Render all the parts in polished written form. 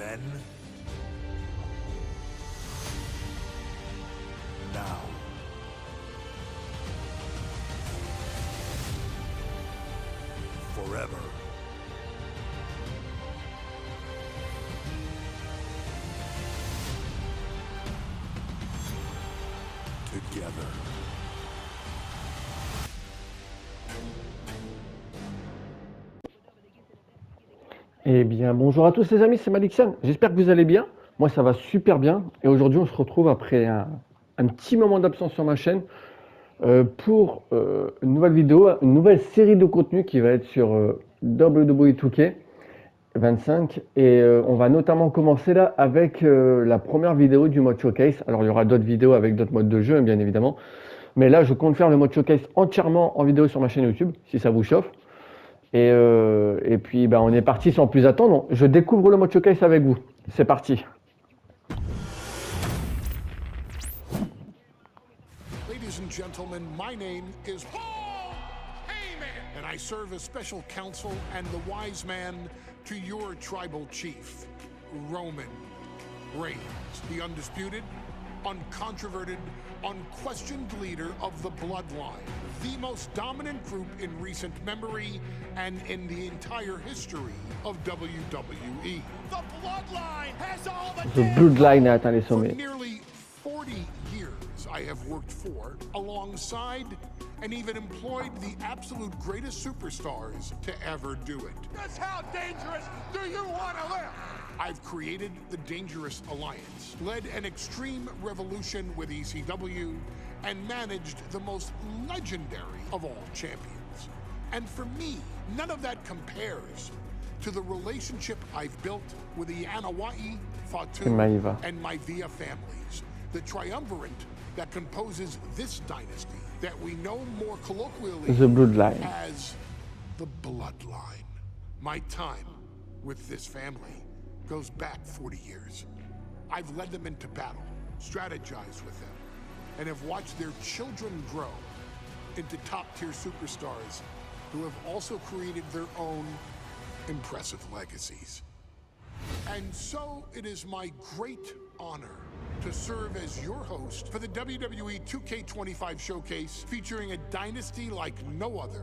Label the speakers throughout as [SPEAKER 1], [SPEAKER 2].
[SPEAKER 1] Then, now, forever. Together.
[SPEAKER 2] Eh bien, bonjour à tous les amis, c'est Malixian. J'espère que vous allez bien. Moi, ça va super bien. Et aujourd'hui, on se retrouve après un petit moment d'absence sur ma chaîne pour une nouvelle vidéo, une nouvelle série de contenu qui va être sur WWE 2K25. Et on va notamment commencer là avec la première vidéo du mode Showcase. Alors, il y aura d'autres vidéos avec d'autres modes de jeu, bien évidemment. Mais là, je compte faire le mode Showcase entièrement en vidéo sur ma chaîne YouTube, si ça vous chauffe. Et puis, on est parti sans plus attendre. Je découvre le mode Showcase avec vous. C'est parti.
[SPEAKER 3] Ladies and gentlemen, my name is Paul Heyman, and I serve as special counsel and the wise man to your tribal chief, Roman Reigns, the undisputed, uncontroverted, unquestioned leader of the Bloodline, the most dominant group in recent memory and in the entire history of WWE. The Bloodline has all the
[SPEAKER 2] Bloodline a atteint les
[SPEAKER 3] For
[SPEAKER 2] sommets.
[SPEAKER 3] nearly 40 years, I have worked for, alongside, and even employed the absolute greatest superstars to ever do it. Just how dangerous do you want to live? I've created the Dangerous Alliance, led an extreme revolution with ECW, and managed the most legendary of all champions. And for me, none of that compares to the relationship I've built with the Anawa'i, Fatu,
[SPEAKER 2] Maiva.
[SPEAKER 3] and Maivia families, the triumvirate that composes this dynasty that we know more colloquially
[SPEAKER 2] The Bloodline.
[SPEAKER 3] as the Bloodline. My time with this family goes back 40 years. I've led them into battle, strategized with them, and have watched their children grow into top-tier superstars who have also created their own impressive legacies. And so it is my great honor to serve as your host for the WWE 2K25 Showcase, featuring a dynasty like no other,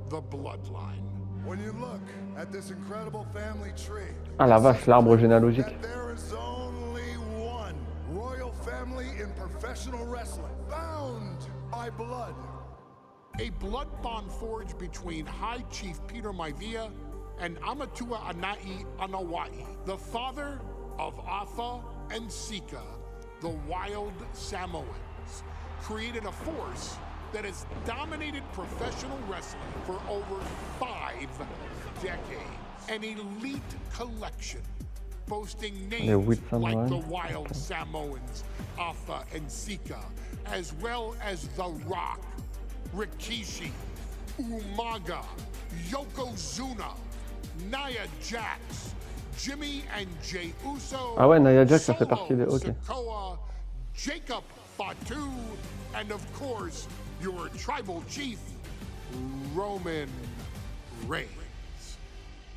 [SPEAKER 3] the Bloodline.
[SPEAKER 1] When you look at this incredible family tree,
[SPEAKER 2] Ah la vache, l'arbre généalogique.
[SPEAKER 1] that there is only one royal family in professional wrestling, bound by blood.
[SPEAKER 3] A blood bond forged between High Chief Peter Maivia and Amatua Anai Anawa'i, the father of Afa and Sika, the wild Samoans, created a force that has dominated professional wrestling for over 5 decades. An elite collection boasting names like the Wild Samoans, Afa and Sika, as well as The Rock, Rikishi, Umaga, Yokozuna, Nia Jax, Jimmy and Jey Uso,
[SPEAKER 2] Ah ouais, Nia Jax, ça fait
[SPEAKER 3] Solo
[SPEAKER 2] partie de... Ok.
[SPEAKER 3] Sikoa, Jacob Fatu, and of course, your tribal chief, Roman Reigns.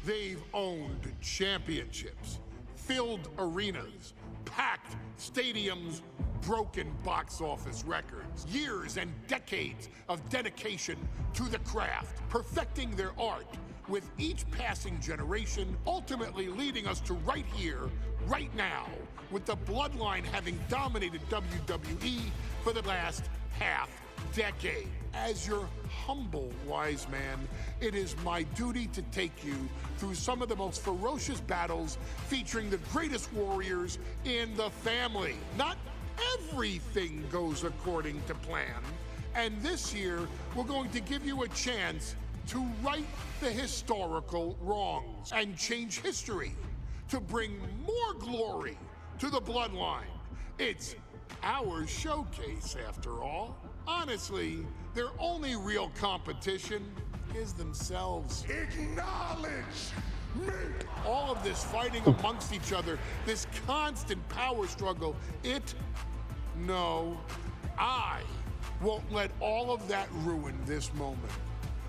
[SPEAKER 3] They've owned championships, filled arenas, packed stadiums, broken box office records, years and decades of dedication to the craft, perfecting their art with each passing generation, ultimately leading us to right here, right now, with the Bloodline having dominated WWE for the last half decade. As your humble wise man, it is my duty to take you through some of the most ferocious battles featuring the greatest warriors in the family. Not everything goes according to plan, and this year we're going to give you a chance to right the historical wrongs and change history to bring more glory to the Bloodline. It's our showcase, after all. Honestly, their only real competition is themselves. Acknowledge me! All of this fighting amongst each other, this constant power struggle, I won't let all of that ruin this moment.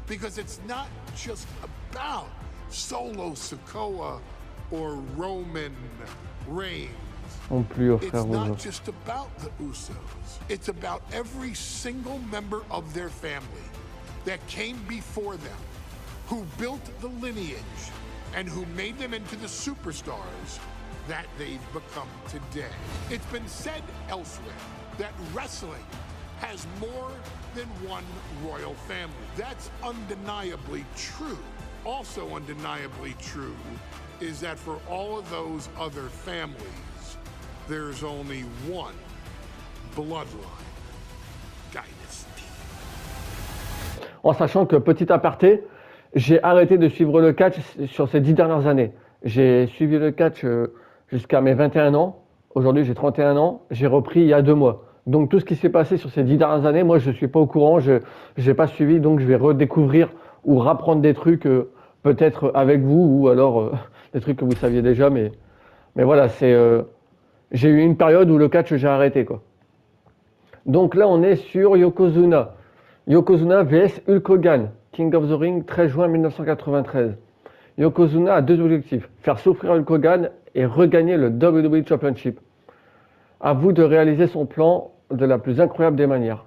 [SPEAKER 3] Because it's not just about Solo Sikoa or Roman Reigns.
[SPEAKER 2] Non plus aux
[SPEAKER 3] It's
[SPEAKER 2] frères Rougeau.
[SPEAKER 3] not just about the Usos. It's about every single member of their family that came before them, who built the lineage and who made them into the superstars that they've become today. It's been said elsewhere that wrestling has more than one royal family. That's undeniably true. Also undeniably true is that for all of those other families, there's only one bloodline dynasty.
[SPEAKER 2] En sachant que, petit aparté, j'ai arrêté de suivre le catch sur ces 10 dernières années. J'ai suivi le catch jusqu'à mes 21 ans. Aujourd'hui, j'ai 31 ans. J'ai repris il y a 2 mois. Donc, tout ce qui s'est passé sur ces 10 dernières années, moi, je ne suis pas au courant. Je n'ai pas suivi. Donc, je vais redécouvrir ou rapprendre des trucs peut-être avec vous ou alors des trucs que vous saviez déjà. Mais voilà, j'ai eu une période où le catch, j'ai arrêté, quoi. Donc là, on est sur Yokozuna. Yokozuna vs Hulk Hogan, King of the Ring, 13 juin 1993. Yokozuna a 2 objectifs, faire souffrir Hulk Hogan et regagner le WWE Championship. À vous de réaliser son plan de la plus incroyable des manières.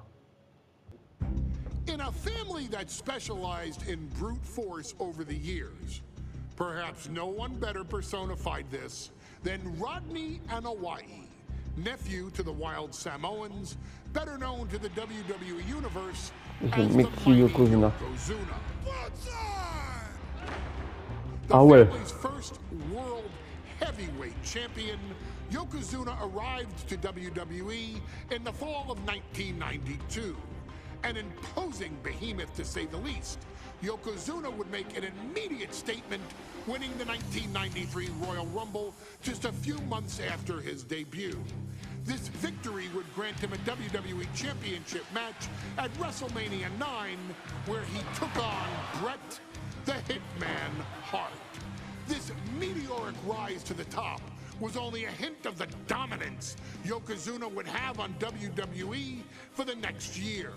[SPEAKER 3] In a family that specialized in brute force over the years, perhaps no one better personified this than Rodney Anawai, nephew to the Wild Samoans, better known to the WWE Universe as the
[SPEAKER 2] Mighty
[SPEAKER 3] mighty
[SPEAKER 2] Yokozuna.
[SPEAKER 3] Yokozuna. The
[SPEAKER 2] Ah ouais.
[SPEAKER 3] family's first world heavyweight champion, Yokozuna arrived to WWE in the fall of 1992. An imposing behemoth, to say the least, Yokozuna would make an immediate statement, winning the 1993 Royal Rumble just a few months after his debut. This victory would grant him a WWE Championship match at WrestleMania 9, where he took on Bret the Hitman Hart. This meteoric rise to the top was only a hint of the dominance Yokozuna would have on WWE for the next year.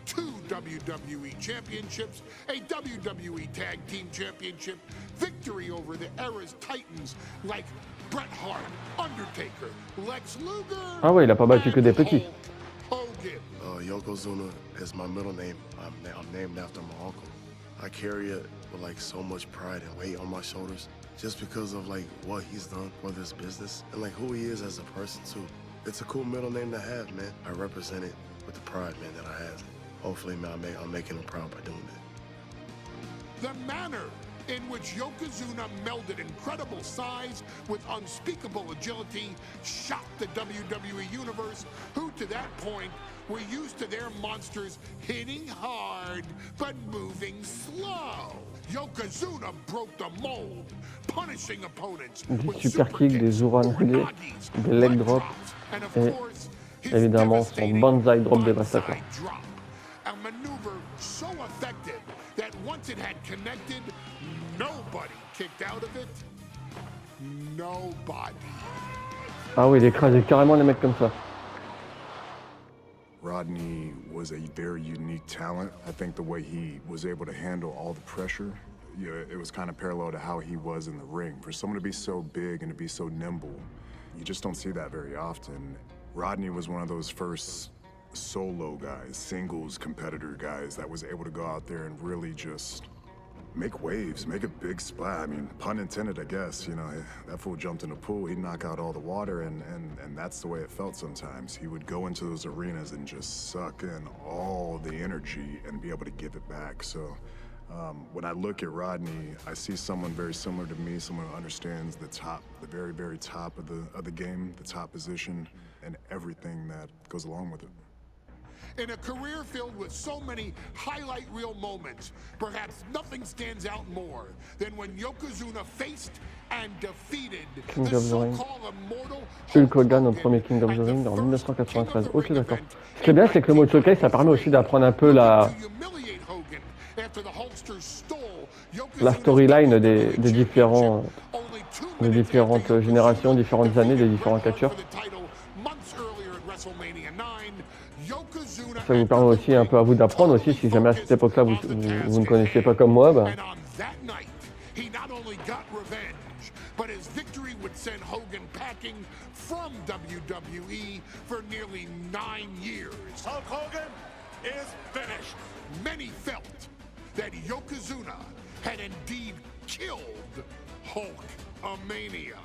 [SPEAKER 3] 2 WWE championships, a WWE Tag Team Championship, victory over the era's titans like Bret Hart, Undertaker, Lex Luger.
[SPEAKER 2] Ah ouais, il a pas battu que des petits.
[SPEAKER 3] Hulk Hogan.
[SPEAKER 4] Yokozuna is my middle name. I'm named after my uncle. I carry it with like so much pride and weight on my shoulders just because of like what he's done for this business and like who he is as a person too. It's a cool middle name to have, man. I represent it with the pride, man, that I have. Hopefully, man, I'm making him proud by doing that.
[SPEAKER 3] The manner in which Yokozuna melded incredible size with unspeakable agility shocked the WWE Universe, who to that point were used to their monsters hitting hard but moving slow. Yokozuna broke the mold, punishing opponents with
[SPEAKER 2] Super kick, des Uranage, des leg drops et évidemment son banzai drop dévastateur.
[SPEAKER 3] A maneuver so effective that once it had connected, nobody kicked out of it. Nobody.
[SPEAKER 2] Ah oui, il écrasait carrément les mecs comme ça.
[SPEAKER 5] Rodney was a very unique talent. I think the way he was able to handle all the pressure, it was kind of parallel to how he was in the ring. For someone to be so big and to be so nimble, you just don't see that very often. Rodney was one of those first solo guys, singles competitor guys that was able to go out there and really just make waves, make a big splash. I mean, pun intended, I guess. You know, that fool jumped in a pool, he'd knock out all the water, and that's the way it felt sometimes. He would go into those arenas and just suck in all the energy and be able to give it back. So when I look at Rodney, I see someone very similar to me, someone who understands the top, the very, very top of the game, the top position, and everything that goes along with it.
[SPEAKER 3] In a career filled with so many highlight reel moments, perhaps nothing stands out more than when Yokozuna faced and defeated
[SPEAKER 2] King
[SPEAKER 3] the
[SPEAKER 2] of the Ring.
[SPEAKER 3] so-called immortal
[SPEAKER 2] Hulk Hogan au premier King of the Ring en 1993. Ok, d'accord. Ce qui est bien, c'est que le mode showcase, ça permet aussi d'apprendre un peu la storyline des différentes générations, différentes années, des différents catcheurs. Ça vous permet aussi un peu à vous d'apprendre aussi, si jamais à cette époque-là vous ne connaissiez pas comme moi.
[SPEAKER 3] but his victory would send Hogan packing from WWE for nearly 9 years.
[SPEAKER 1] Hulk Hogan is finished.
[SPEAKER 3] Many felt that Yokozuna had indeed killed Hulkamania.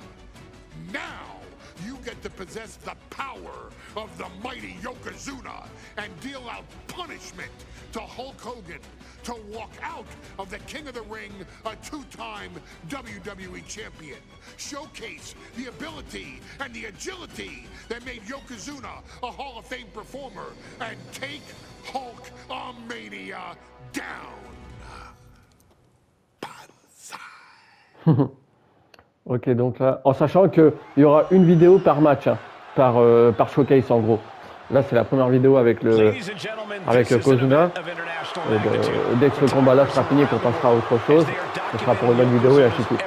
[SPEAKER 3] Now, you get to possess the power of the mighty Yokozuna and deal out punishment to Hulk Hogan to walk out of the King of the Ring, a 2-time WWE champion. Showcase the ability and the agility that made Yokozuna a Hall of Fame performer and take Hulkamania down. Banzai.
[SPEAKER 2] Ok, donc là, en sachant qu'il y aura une vidéo par match, hein, par Shwocase en gros. Là, c'est la première vidéo avec Yokozuna. Dès que ce combat-là sera fini, on passera à autre chose. Ce sera pour une autre vidéo et ainsi de suite.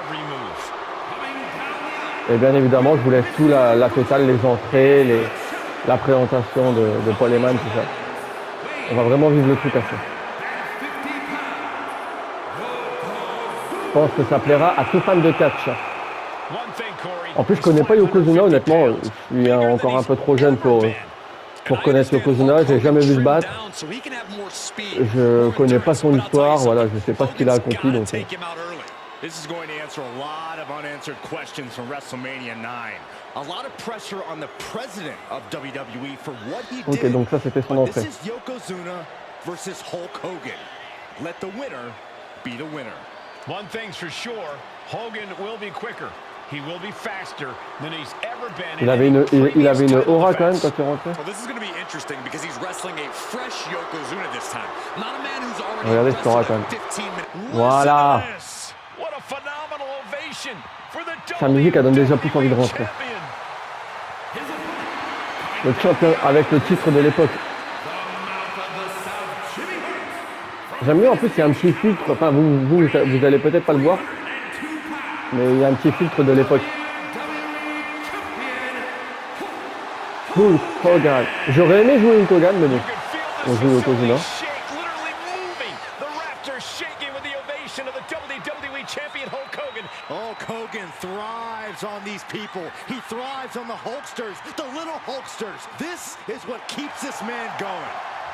[SPEAKER 2] Et bien évidemment, je vous laisse tout la totale, les entrées, la présentation de Paul Heyman, tout ça. On va vraiment vivre le truc à fond. Je pense que ça plaira à tout fan de catch. En plus, je connais pas Yokozuna, honnêtement. Je suis encore un peu trop jeune pour connaître Yokozuna. J'ai jamais vu se battre. Je connais pas son histoire. Voilà, je sais pas ce qu'il a accompli. Donc,
[SPEAKER 6] This is going to answer a lot of unanswered questions from WrestleMania 9. A lot of pressure on the president of WWE for what he did.
[SPEAKER 2] Ok, donc ça c'était son entrée.
[SPEAKER 6] This is Yokozuna versus Hulk Hogan. Let the winner be the winner.
[SPEAKER 7] One thing's for sure, Hogan will be quicker. He will be faster than he's ever been.
[SPEAKER 2] Il avait une aura quand même quand il rentrait.
[SPEAKER 6] Well, this is going to be interesting because he's wrestling a fresh Yokozuna this time. Not a man who's already
[SPEAKER 2] Regardez cette aura quand même.
[SPEAKER 6] 15 minutes.
[SPEAKER 2] Voilà.
[SPEAKER 7] What a phenomenal ovation for the
[SPEAKER 2] Sa musique, elle donne déjà plus envie de rentrer. Le champion avec le titre de l'époque. J'aime bien, en plus, il y a un petit filtre. Enfin, vous allez peut-être pas le voir. Mais il y a un petit filtre de l'époque. Hulk Hogan. J'aurais aimé jouer Hulk Hogan, mais bon. On joue Yokozuna.
[SPEAKER 6] Hulk Hogan thrives on these people. He thrives on the Hulksters, the little Hulksters. This is what keeps this man going.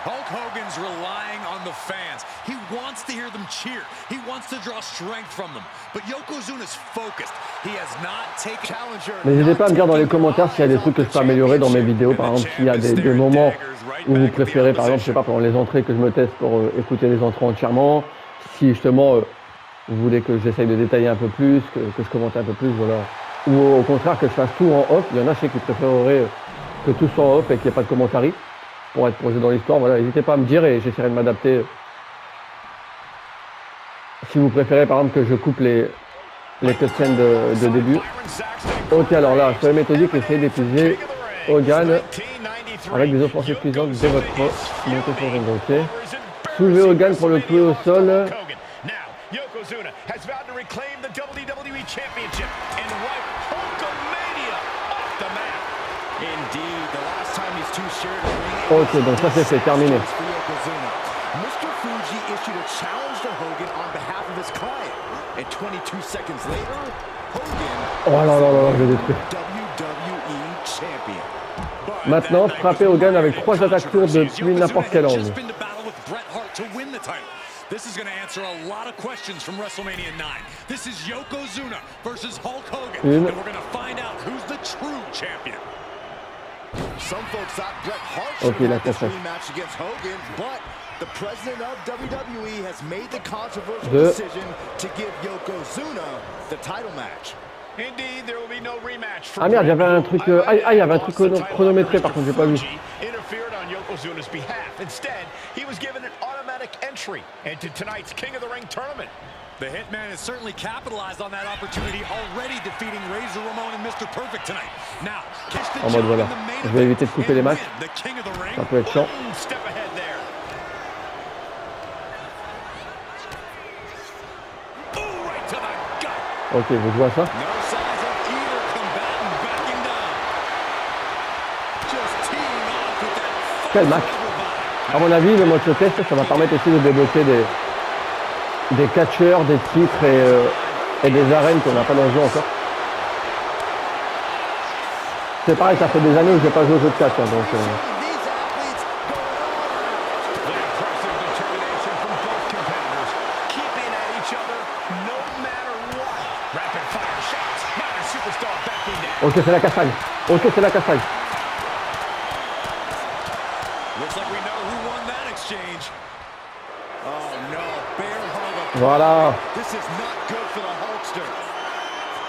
[SPEAKER 6] Hulk Hogan's relying on the fans. He wants to hear them cheer. He wants to draw strength from them. But Yokozuna's focused. He has not taken challenger.
[SPEAKER 2] N'hésitez pas à me dire dans les commentaires s'il y a des trucs que je peux améliorer dans mes vidéos. Par exemple, s'il y a des moments où vous préférez, par exemple, je sais pas, pendant les entrées que je me teste pour écouter les entrées entièrement. Si justement vous voulez que j'essaye de détailler un peu plus, que je commente un peu plus, voilà. Ou au contraire que je fasse tout en off. Il y en a ceux qui préféreraient que tout soit en off et qu'il n'y ait pas de commentary pour être plongé dans l'histoire. Voilà, n'hésitez pas à me dire et j'essaierai de m'adapter. Si vous préférez par exemple que je coupe les cutscenes de début. Ok, alors là, soyez méthodique, essayez d'épuiser Hogan avec des offensives cuisantes dès votre montée sur le ring. Ok. Soulevez Hogan pour le clouer au sol.
[SPEAKER 7] Yokozuna has vowed to reclaim the WWE Championship and wipe Hulkamania off the map.
[SPEAKER 6] Indeed, the last time these two shared a ring.
[SPEAKER 2] Ok, donc ça c'est terminé.
[SPEAKER 6] Mr. Fuji issued a challenge to Hogan on behalf of his client. And 22 seconds later, Hogan
[SPEAKER 2] oh là là là, je vais détruire.
[SPEAKER 6] WWE champion.
[SPEAKER 2] Maintenant, frappez Hogan avec 3 attaques lourdes depuis n'importe quel angle.
[SPEAKER 6] This is going to answer a lot of questions from WrestleMania 9. This is Yokozuna versus Hulk Hogan. And we're going to find out who's the true champion. Some folks thought Bret Hart should have this rematch against Hogan, but the president of WWE has made the controversial decision to give Yokozuna the title match.
[SPEAKER 7] Indeed, there will be no rematch.
[SPEAKER 2] Ah merde, il y avait un truc il y avait un truc chronométré par contre, j'ai pas vu.
[SPEAKER 7] Interfered on Yokozuna's behalf. Instead, he was given an automatic entry into tonight's King of the Ring tournament.
[SPEAKER 6] The Hitman has certainly capitalized on that opportunity, already defeating Razor Ramon and Mr. Perfect tonight. Now,
[SPEAKER 2] En mode voilà, je vais éviter de couper les matchs. Ça peut être chiant.
[SPEAKER 7] Step ahead there. Ooh, right to the gut.
[SPEAKER 2] Ok, vous jouez à ça. Quel match. À mon avis, le mode showcase, ça va permettre aussi de débloquer des catcheurs, des titres et des arènes qu'on n'a pas dans le jeu encore. C'est pareil, ça fait des années que j'ai pas joué au jeu de catch, hein, donc... Ok, c'est la cassagne. Ok, c'est la cassagne. Voilà.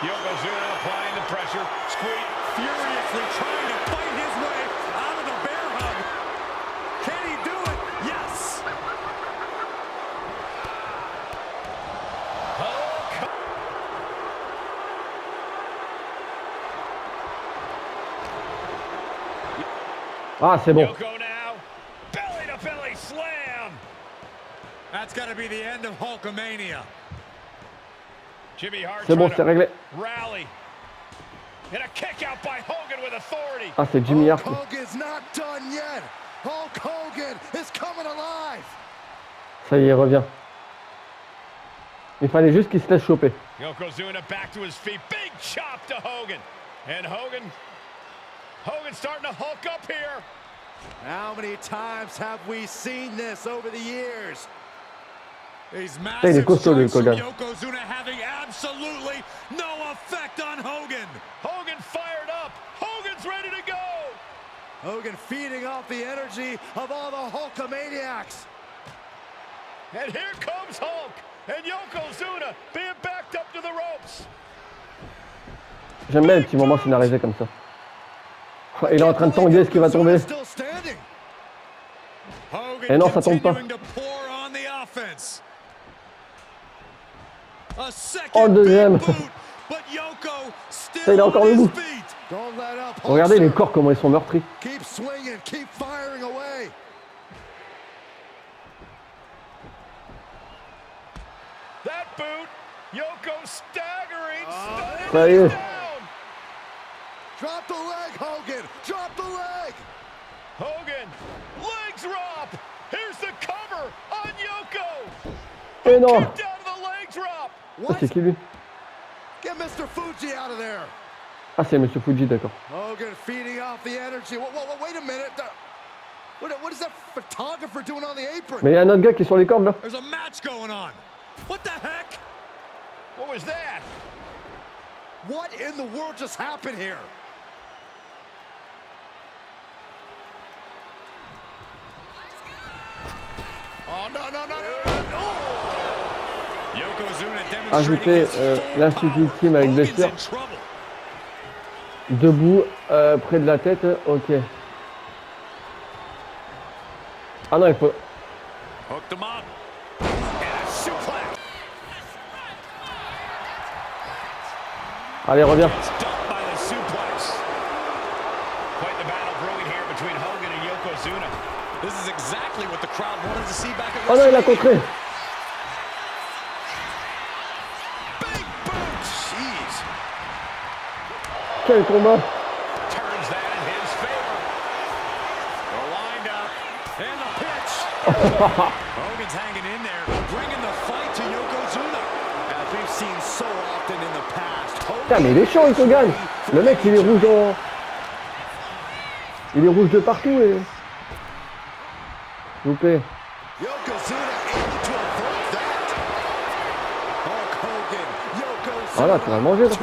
[SPEAKER 6] Yokozuna applying the pressure. Squeak furiously trying to fight his way out of the bear hug. Can he do it? Yes. Hulk.
[SPEAKER 2] Ah, c'est bon.
[SPEAKER 6] Yoko now. Belly to belly slam. That's got to be the end of Hulkamania. Jimmy Hart
[SPEAKER 2] C'est bon, c'est réglé.
[SPEAKER 6] Rally. And a kick out by Hogan with authority.
[SPEAKER 2] Ah, c'est Jimmy Hart.
[SPEAKER 1] Hulk Hogan's not done yet. Hulk Hogan is coming alive.
[SPEAKER 2] Ça y est, il revient. Il fallait juste qu'il se laisse choper.
[SPEAKER 6] Yokozuna back to his feet. Big chop to Hogan. And Hogan starting to hulk up here.
[SPEAKER 1] How many times have we seen this over the years?
[SPEAKER 6] These
[SPEAKER 2] Il est
[SPEAKER 6] massive
[SPEAKER 2] costaud, le
[SPEAKER 6] strikes from
[SPEAKER 2] Hogan.
[SPEAKER 6] Yokozuna having absolutely no effect on Hogan. Hogan fired up. Hogan's ready to go.
[SPEAKER 1] Hogan feeding off the energy of all the Hulkamaniacs.
[SPEAKER 6] And here comes Hulk. And Yokozuna being backed up to the ropes.
[SPEAKER 2] J'aime bien les petits moments scénarisés comme ça. Il est en train de tanguer, est-ce qu'il va tomber? Et non, ça tombe pas. Oh, le deuxième. Ça, il est encore debout. Regardez les corps, comment ils sont meurtris.
[SPEAKER 1] Keep swinging, keep firing away.
[SPEAKER 6] That boot, Yoko staggering.
[SPEAKER 2] Ça y est.
[SPEAKER 1] Drop the leg, Hogan. Drop the leg.
[SPEAKER 6] Hogan, leg drop. Here's the cover on Yoko.
[SPEAKER 2] Et non.
[SPEAKER 6] Kick down to the leg drop.
[SPEAKER 2] Ah, c'est qui lui?
[SPEAKER 1] Get Mr. Fuji out of there.
[SPEAKER 2] Ah, c'est Monsieur Fuji, d'accord.
[SPEAKER 1] Hogan feeding off the energy. Wait a minute. What is that photographer doing on the apron?
[SPEAKER 2] Mais il y a un autre gars qui est sur les cordes là.
[SPEAKER 6] There's a match going on. What the heck? What was that?
[SPEAKER 1] What in the world just happened here? Oh, no.
[SPEAKER 2] Ajouter l'Institut Team avec blessure. Debout, près de la tête, ok. Ah non, il faut... Allez, reviens. Oh non, il a contré. Quel combat.
[SPEAKER 6] Hogan's hanging in there, bringing the fight to Yokozuna. As we've seen so often in the past.
[SPEAKER 2] Putain, mais il est chaud, Hogan. Le mec, il est rouge en... Il est rouge de partout et... Loupé. Voilà, tu vas le manger là.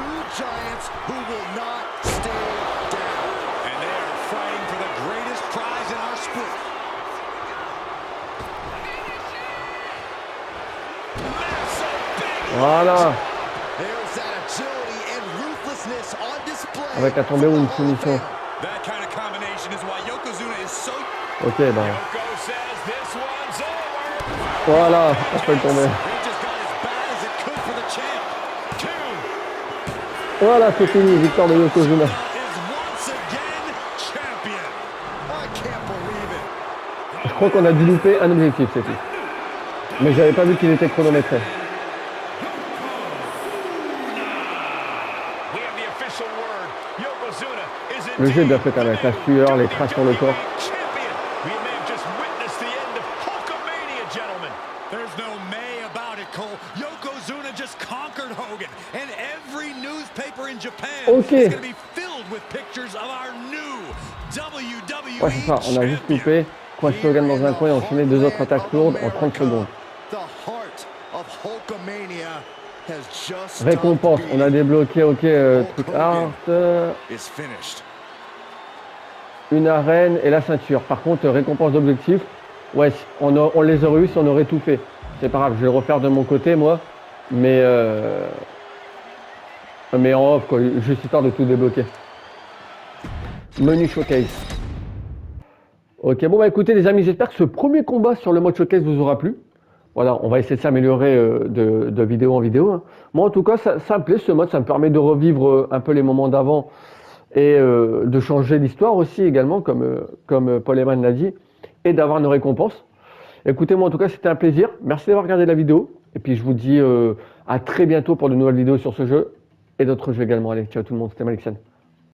[SPEAKER 2] Voilà. Avec la tombée ou une soumission. Ok, ben. Voilà, on peut le tomber. Voilà, c'est fini, victoire de Yokozuna. Je crois qu'on a dû louper un objectif, c'est tout. Mais j'avais pas vu qu'il était chronométré. Le jeu est bien fait quand même, avec la sueur, les traces sur le corps. Ok. Ouais, c'est ça, on a juste loupé. Coincé Hogan dans un coin et enchaîné 2 autres attaques lourdes en 30 secondes. Récompense, on a débloqué, ok, truc art, une arène et la ceinture. Par contre, récompense d'objectif, ouais, on les aurait eu si on aurait tout fait. C'est pas grave, je vais le refaire de mon côté, moi, mais en off, quoi, juste histoire de tout débloquer. Menu Shwocase. Ok, bon bah écoutez les amis, j'espère que ce premier combat sur le mode Shwocase vous aura plu. Voilà, on va essayer de s'améliorer de vidéo en vidéo. Hein. Moi en tout cas, ça me plaît ce mode, ça me permet de revivre un peu les moments d'avant et de changer l'histoire aussi également, comme Paul Heyman l'a dit, et d'avoir nos récompenses. Écoutez, moi en tout cas, c'était un plaisir. Merci d'avoir regardé la vidéo. Et puis je vous dis à très bientôt pour de nouvelles vidéos sur ce jeu et d'autres jeux également. Allez, ciao tout le monde, c'était Maliksan.